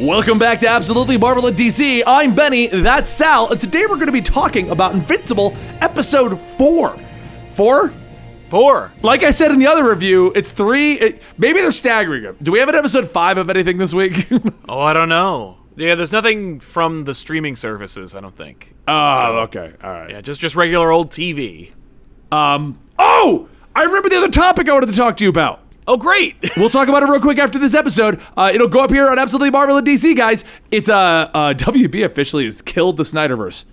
Welcome back to Absolutely Marvel at DC. I'm Benny, that's Sal, and today we're going to be talking about Invincible Episode 4. 4? 4. Like I said in the other review, it's 3. Maybe they're staggering them. Do we have an Episode 5 of anything this week? Oh, I don't know. Yeah, there's nothing from the streaming services, I don't think. Okay. All right. Yeah, just regular old TV. Oh! I remember the other topic I wanted to talk to you about. Oh, great! We'll talk about it real quick after this episode. It'll go up here on Absolutely Marvel at DC, guys. It's WB officially has killed the Snyderverse.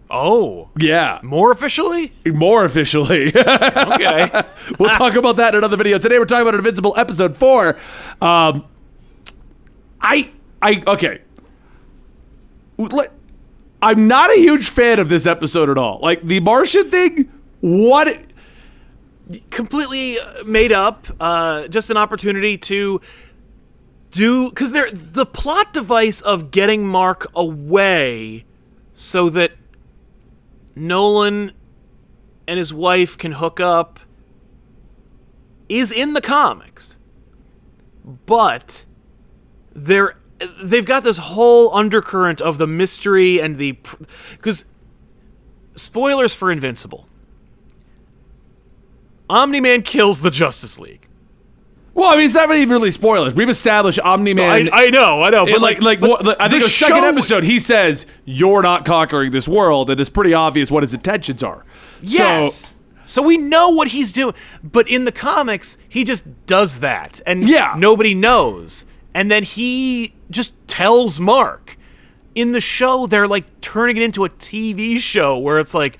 Oh. Yeah. More officially? More officially. Okay. We'll talk about that in another video. Today we're talking about Invincible Episode 4. Okay. I'm not a huge fan of this episode at all. Like, the Martian thing, what... Completely made up, just an opportunity to do, because the plot device of getting Mark away so that Nolan and his wife can hook up is in the comics, but they've got this whole undercurrent of the mystery and because spoilers for Invincible. Omni-Man kills the Justice League. Well, I mean, it's not really spoilers. We've established Omni-Man. I know. But I think the second episode, he says, "You're not conquering this world," and it's pretty obvious what his intentions are. Yes. So we know what he's doing. But in the comics, he just does that, and nobody knows. And then he just tells Mark. In the show, they're like turning it into a TV show where it's like,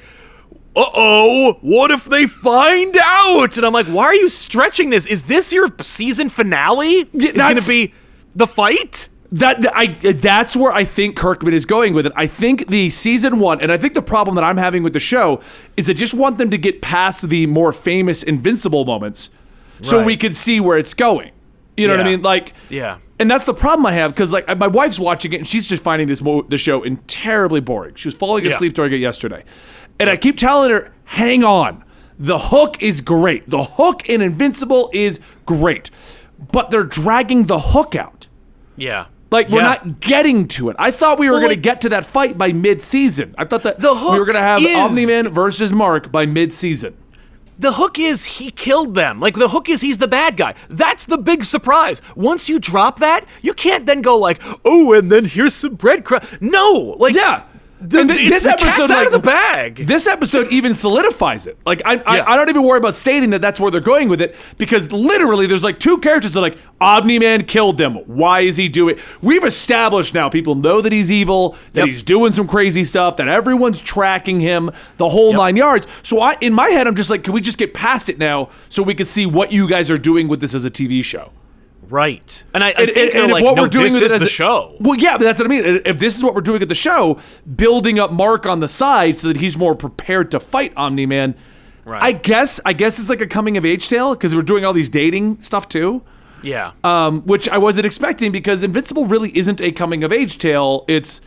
uh-oh, what if they find out? And I'm like, why are you stretching this? Is this your season finale? It's going to be the fight? That's where I think Kirkman is going with it. I think the season 1, and I think the problem that I'm having with the show is I just want them to get past the more famous Invincible moments so we can see where it's going. You know what I mean? Like, yeah. And that's the problem I have, because like my wife's watching it and she's just finding the show terribly boring. She was falling asleep during it yesterday. And I keep telling her, hang on. The hook is great. The hook in Invincible is great. But they're dragging the hook out. Yeah. Like, we're not getting to it. I thought we were going to get to that fight by mid-season. I thought that we were going to have Omni-Man versus Mark by mid-season. The hook is he killed them. Like, the hook is he's the bad guy. That's the big surprise. Once you drop that, you can't then go like, oh, and then here's some breadcrumbs. No. Like, yeah. This episode, out of the bag. This episode even solidifies it. Like, I don't even worry about stating that that's where they're going with it, because literally there's like two characters that are like, Omni-Man killed them. Why is he doing it? We've established now, people know that he's evil, that he's doing some crazy stuff, that everyone's tracking him, the whole 9 yards. So in my head, I'm just like, can we just get past it now so we can see what you guys are doing with this as a TV show? Right. And I think like, what we're doing with it as the show. Well, yeah, but that's what I mean. If this is what we're doing at the show, building up Mark on the side so that he's more prepared to fight Omni-Man, right. I guess it's like a coming of age tale, because we're doing all these dating stuff too. Yeah. Which I wasn't expecting, because Invincible really isn't a coming of age tale. It's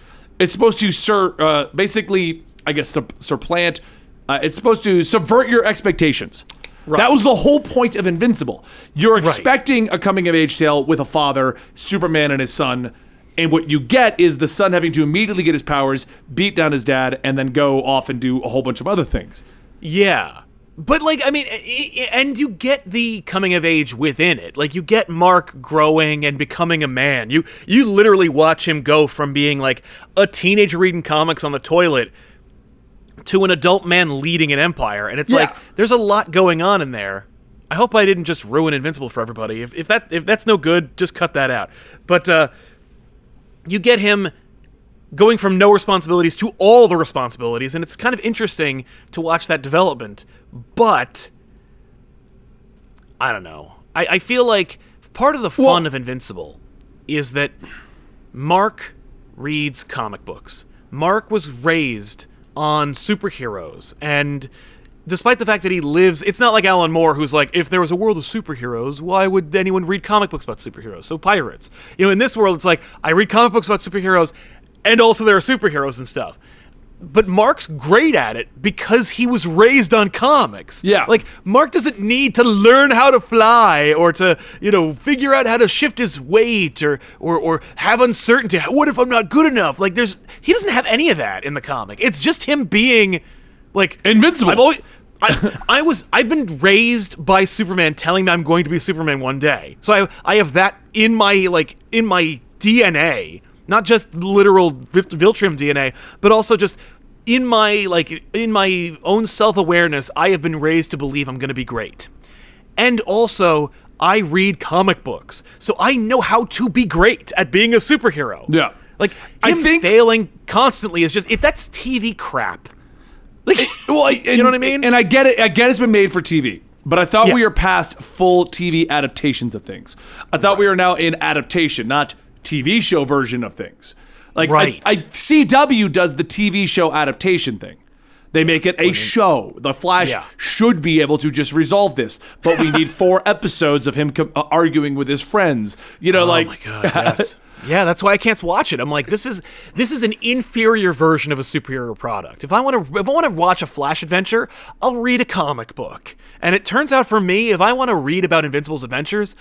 supposed to basically, I guess, supplant. It's supposed to subvert your expectations. Right. That was the whole point of Invincible. You're expecting a coming-of-age tale with a father, Superman and his son, and what you get is the son having to immediately get his powers, beat down his dad, and then go off and do a whole bunch of other things. Yeah. But, like, I mean, and you get the coming-of-age within it. Like, you get Mark growing and becoming a man. You literally watch him go from being, like, a teenager reading comics on the toilet to an adult man leading an empire, and it's like there's a lot going on in there. I hope I didn't just ruin Invincible for everybody. If that's no good, just cut that out. But you get him going from no responsibilities to all the responsibilities, and it's kind of interesting to watch that development. But I don't know. I feel like part of the fun of Invincible is that Mark reads comic books. Mark was raised on superheroes, and despite the fact that he lives, it's not like Alan Moore, who's like, if there was a world of superheroes, why would anyone read comic books about superheroes? So pirates. You know, in this world, it's like, I read comic books about superheroes, and also there are superheroes and stuff. but Mark's great at it because he was raised on comics. Yeah. Like, Mark doesn't need to learn how to fly or to, figure out how to shift his weight or have uncertainty. What if I'm not good enough? Like, he doesn't have any of that in the comic. It's just him being, like... Invincible. I've been raised by Superman telling me I'm going to be Superman one day. So I have that in my DNA, not just literal Viltrum DNA, but also just in my own self-awareness, I have been raised to believe I'm going to be great. And also, I read comic books, so I know how to be great at being a superhero. Yeah. Like, I think failing constantly is just, that's TV crap. Like, you know what I mean? And I get it. I get it's been made for TV, but I thought we were past full TV adaptations of things. I thought we were now in adaptation, not TV show version of things. Like, CW does the TV show adaptation thing. They make it a show. The Flash should be able to just resolve this, but we need 4 episodes of him arguing with his friends. Oh my God, yes. Yeah, that's why I can't watch it. I'm like, this is an inferior version of a superhero product. If I want to watch a Flash adventure, I'll read a comic book. And it turns out for me, if I want to read about Invincible's adventures,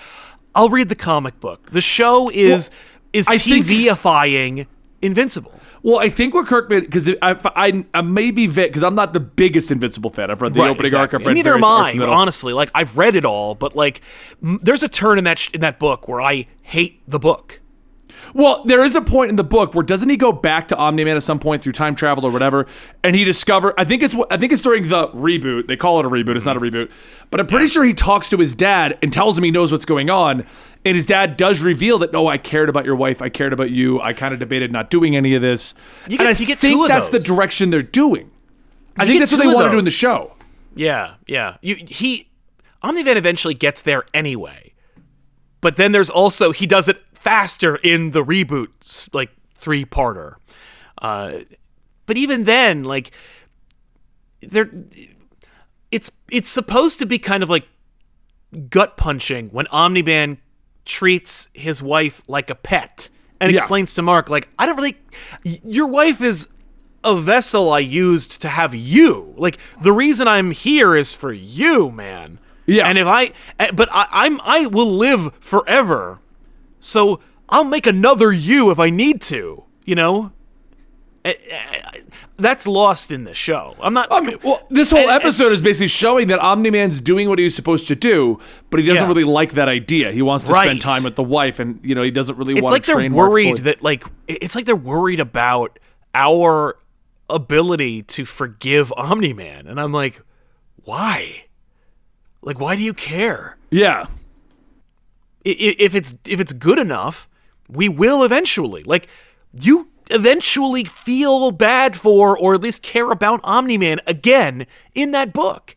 I'll read the comic book. The show is TV-ifying Invincible. Well, I think what Kirkman, because I may be because I'm not the biggest Invincible fan. I've read the opening arc. I've read neither am I. Honestly, like, I've read it all, but like, there's a turn in that book where I hate the book. Well, there is a point in the book where doesn't he go back to Omni-Man at some point through time travel or whatever, and he I think it's during the reboot. They call it a reboot. It's not a reboot, but I'm pretty sure he talks to his dad and tells him he knows what's going on, and his dad does reveal that, no, I cared about your wife. I cared about you. I kind of debated not doing any of this. I think that's the direction they're doing. I think that's what they want to do in the show. Yeah. Omni-Man eventually gets there anyway, but then there's also he does it faster in the reboot, like 3-parter. But even then, like, it's supposed to be kind of like gut punching when Omni-Man treats his wife like a pet and explains to Mark, like, your wife is a vessel I used to have you. Like, the reason I'm here is for you, man. Yeah. And I will live forever. So I'll make another you if I need to, That's lost in the show. This whole episode is basically showing that Omni-Man's doing what he's supposed to do, but he doesn't really like that idea. He wants to spend time with the wife, and he doesn't really want to train. It's like they're worried about our ability to forgive Omni-Man, and I'm like, why? Like, why do you care? Yeah. If it's good enough, we will eventually. Like, you eventually feel bad for, or at least care about, Omni-Man again in that book.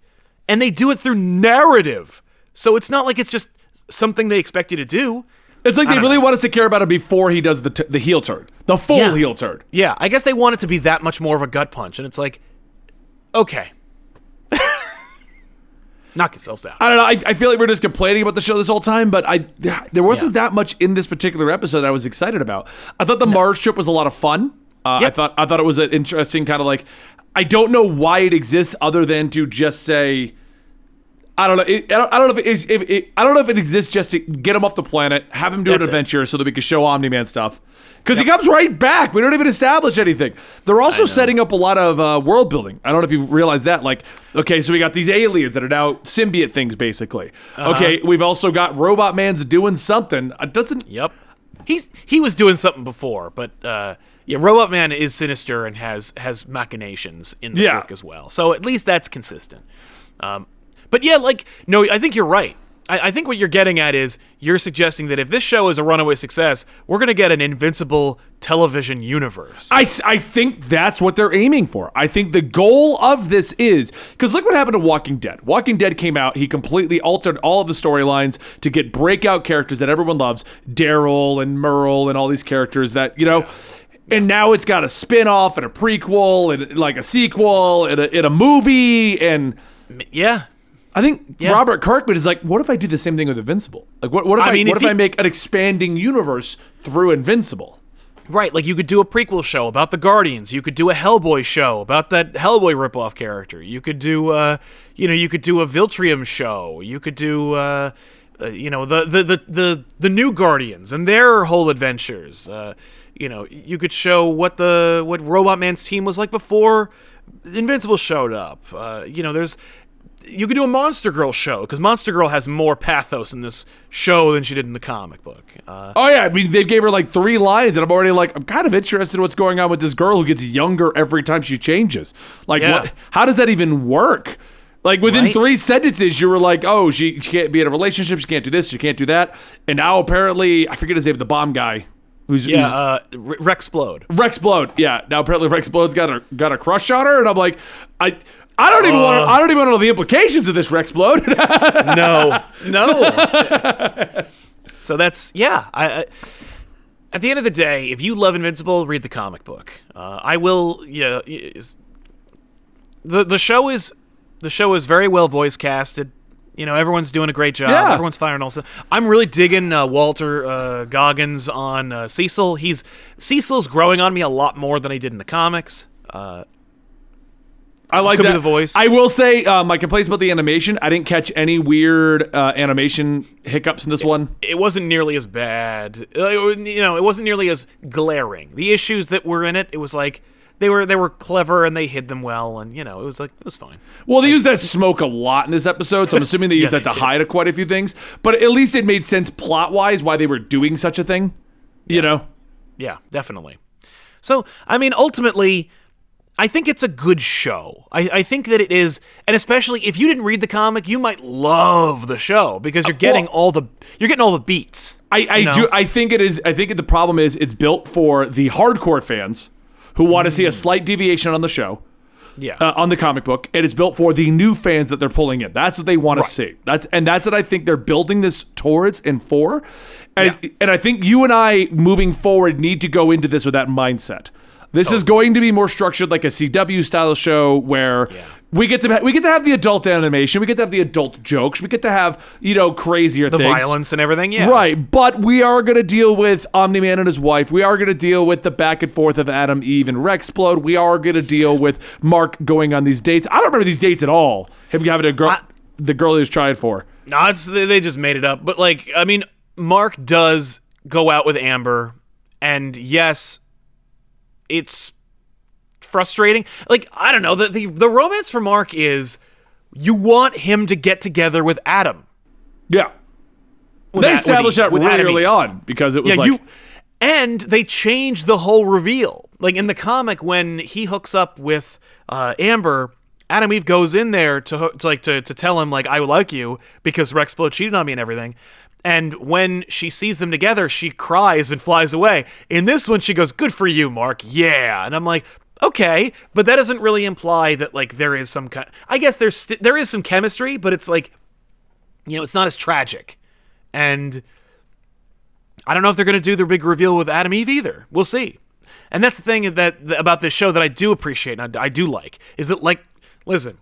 And they do it through narrative. So it's not like it's just something they expect you to do. It's like they really want us to care about him before he does the heel turn. The full heel turn. Yeah, I guess they want it to be that much more of a gut punch. And it's like, okay. Knock yourselves out. I don't know. I feel like we're just complaining about the show this whole time, but there wasn't that much in this particular episode that I was excited about. I thought the Mars trip was a lot of fun. I thought it was an interesting kind of like. I don't know why it exists other than to just say. I don't know. I don't know if it exists just to get him off the planet, have him do an adventure so that we can show Omni-Man stuff. Because he comes right back. We don't even establish anything. They're also setting up a lot of world building. I don't know if you realize that. Like, okay, so we got these aliens that are now symbiote things, basically. Okay, we've also got Robot Man's doing something. Yep. He was doing something before, but Robot Man is sinister and has machinations in the book as well. So at least that's consistent. But yeah, I think you're right. I think what you're getting at is you're suggesting that if this show is a runaway success, we're going to get an Invincible television universe. I think that's what they're aiming for. I think the goal of this is, because look what happened to Walking Dead. Walking Dead came out, he completely altered all of the storylines to get breakout characters that everyone loves, Daryl and Merle and all these characters that, and now it's got a spin-off and a prequel and like a sequel and a movie and... Yeah. I think Robert Kirkman is like, what if I do the same thing with Invincible? Like, what if I make an expanding universe through Invincible? Right, like you could do a prequel show about the Guardians. You could do a Hellboy show about that Hellboy ripoff character. You could do, you could do a Viltrium show. You could do, the new Guardians and their whole adventures. You could show what Robot Man's team was like before Invincible showed up. You could do a Monster Girl show, because Monster Girl has more pathos in this show than she did in the comic book. Oh yeah, I mean, they gave her like 3 lines, and I'm already like, I'm kind of interested in what's going on with this girl who gets younger every time she changes. Like, how does that even work? Like, within 3 sentences, you were like, oh, she can't be in a relationship, she can't do this, she can't do that. And now apparently, I forget his name, the bomb guy. Rexplode. Rexplode, yeah. Now apparently Rexplode's got a crush on her, and I'm like, I don't even want to know the implications of this Rexplode. No. So that's at the end of the day, if you love Invincible, read the comic book. I will. Yeah, the show is very well voice casted. Everyone's doing a great job. Yeah. Everyone's firing also. I'm really digging Walter Goggins on Cecil. Cecil's growing on me a lot more than he did in the comics. I like Could that. be the voice. I will say my complaints about the animation. I didn't catch any weird animation hiccups in this one. It wasn't nearly as bad. It wasn't nearly as glaring. The issues that were in it, it was like they were clever and they hid them well, and it was fine. Well, they used that smoke a lot in this episode, so I'm assuming they used that to hide quite a few things. But at least it made sense plot-wise why they were doing such a thing. Yeah, definitely. So, I mean, ultimately, I think it's a good show. I think that it is, and especially if you didn't read the comic, you might love the show because you're getting all the beats. I do. I think it is. I think the problem is it's built for the hardcore fans who want to see a slight deviation on the show. Yeah. On the comic book, and it's built for the new fans that they're pulling in. That's what they want to see. That's what I think they're building this towards and for. And I think you and I moving forward need to go into this with that mindset. This is going to be more structured like a CW style show where we get to have the adult animation, we get to have the adult jokes, we get to have crazier the things, violence and everything. Yeah, right. But we are going to deal with Omni-Man and his wife. We are going to deal with the back and forth of Adam, Eve, and Rexplode. We are going to deal with Mark going on these dates. I don't remember these dates at all. Him having a girl, the girl he was trying for. No, they just made it up. But Mark does go out with Amber, and yes, it's frustrating. I don't know. The romance for Mark is you want him to get together with Adam. Yeah. They established that really early on because it was and they changed the whole reveal. In the comic, when he hooks up with Amber, Adam Eve goes in there to tell him I like you because Rexplode cheated on me and everything. And when she sees them together, she cries and flies away. In this one, she goes, "Good for you, Mark. Yeah." And I'm like, okay, but that doesn't really imply that there is some kind. I guess there is some chemistry, but it's it's not as tragic. And I don't know if they're going to do their big reveal with Adam Eve either. We'll see. And that's the thing about this show that I do appreciate and I do like is that listen,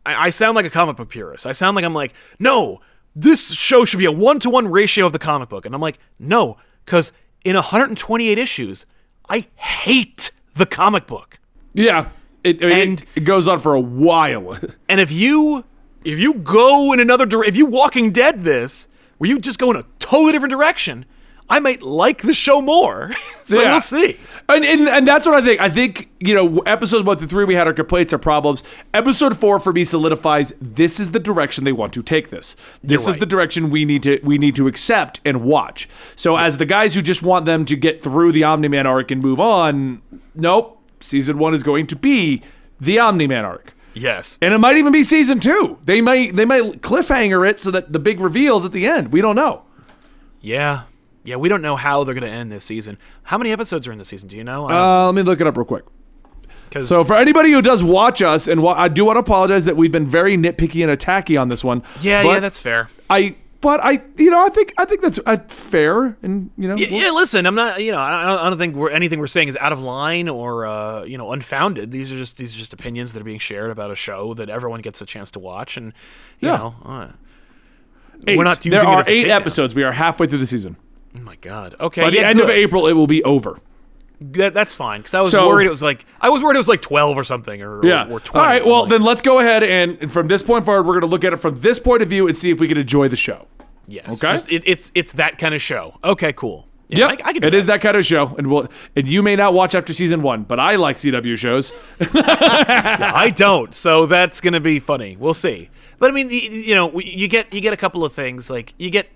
I sound like a comic book purist. I sound like I'm like, no, this show should be a 1-to-1 ratio of the comic book. And I'm like, no, because in 128 issues, I hate the comic book. Yeah. It goes on for a while. And if you go in another direction, if you Walking Dead this, where you just go in a totally different direction, I might like the show more. So we'll see. And that's what I think. I think, episodes 1 through 3, we had our complaints, our problems. Episode 4 for me solidifies this is the direction they want to take this. This is the direction we need to accept and watch. So as the guys who just want them to get through the Omni-Man arc and move on, nope. Season 1 is going to be the Omni-Man arc. Yes. And it might even be season 2. They might cliffhanger it so that the big reveal's at the end. We don't know. Yeah. Yeah, we don't know how they're going to end this season. How many episodes are in this season? Do you know? Let me look it up real quick. So for anybody who does watch us, and I do want to apologize that we've been very nitpicky and attacky on this one. Yeah, that's fair. I think that's fair, and listen, I'm not, I don't think anything we're saying is out of line or unfounded. These are just opinions that are being shared about a show that everyone gets a chance to watch, and we're not using there it are as a 8 takedown. episodes. We are halfway through the season. Oh my God. Okay. By the end of April, it will be over. That's fine, because I was worried it was like 12 or something, or 20. All right, well, then let's go ahead and from this point forward, we're going to look at it from this point of view and see if we can enjoy the show. Yes. Okay. It's that kind of show. Okay, cool. Yeah, I can do it is that kind of show, and you may not watch after season 1, but I like CW shows. Yeah, I don't, so that's gonna be funny. We'll see. But I mean, you get a couple of things, like you get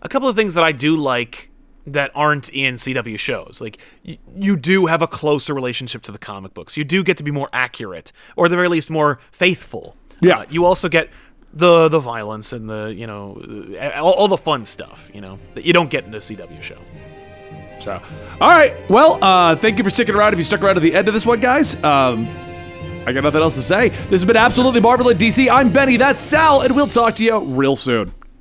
a couple of things that I do like that aren't in CW shows. Like you do have a closer relationship to the comic books. You do get to be more accurate, or at the very least more faithful. Yeah. You also get the violence and the all the fun stuff that you don't get in a CW show. So, all right. Well, thank you for sticking around. If you stuck around to the end of this one, guys, I got nothing else to say. This has been Absolutely Marvelous DC. I'm Benny. That's Sal, and we'll talk to you real soon.